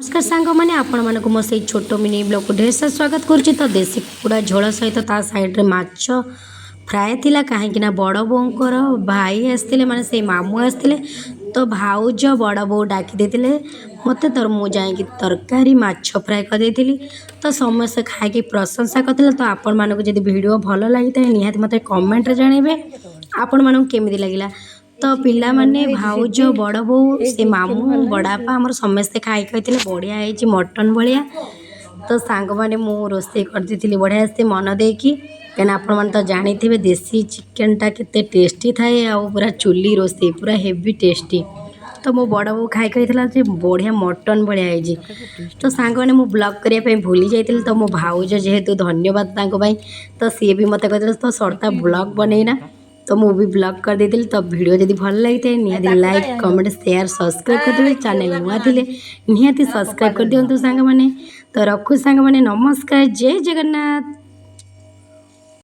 नमस्कार सांग मैंने आपण मानक मो से छोट मिनी ब्लॉग को ढेर सारा स्वागत करुच्ची। तो देसी कुकुड़ा झोल सहित ता साइड्रे माछ फ्राए थिला कहीं बड़ बोर भाई आसते माने से मामू आसते। तो भाउज बड़ बो डाकी देते मत तर मुझे तरकारी माछ फ्राए कर देती। तो समस्त खाई प्रशंसा करते। तो आपण मानक जब वीडियो भल लगी था निहाती मत कमेंट जनइबे आपण मानक केमी लगे। तो पिला माने भाउज बड़ बो से मामू बड़ापा आमर समस्ते खाई कहते बढ़िया है मटन भाया। तो सांग मैंने मु रोसे कर दी बढ़िया से मन देकी कहीं आपण मैंने तो जानी थे देसी चिकेनटा केते टेस्टी थाए आ पूरा चुली रोसे पूरा हेवी टेस्टी। तो मो बड़ बो खाई कही बढ़िया मटन भाया है। तो सांग मैंने मु ब्लॉग करने भूली जाइए। तो मो भाउज जेहेतु धन्यवाद तांको। तो सी भी मत कहते तो सरता ब्लॉग बनईना। तो मु भी ब्लॉग कर देती। तो वीडियो जब भल लगी था निहाती लाइक कमेंट शेयर सब्सक्राइब कर देते। चैनल नुआ थिले निहाती सब्सक्राइब कर दिंतु सांग माने। तो रखु सांग माने नमस्कार जय जगन्नाथ।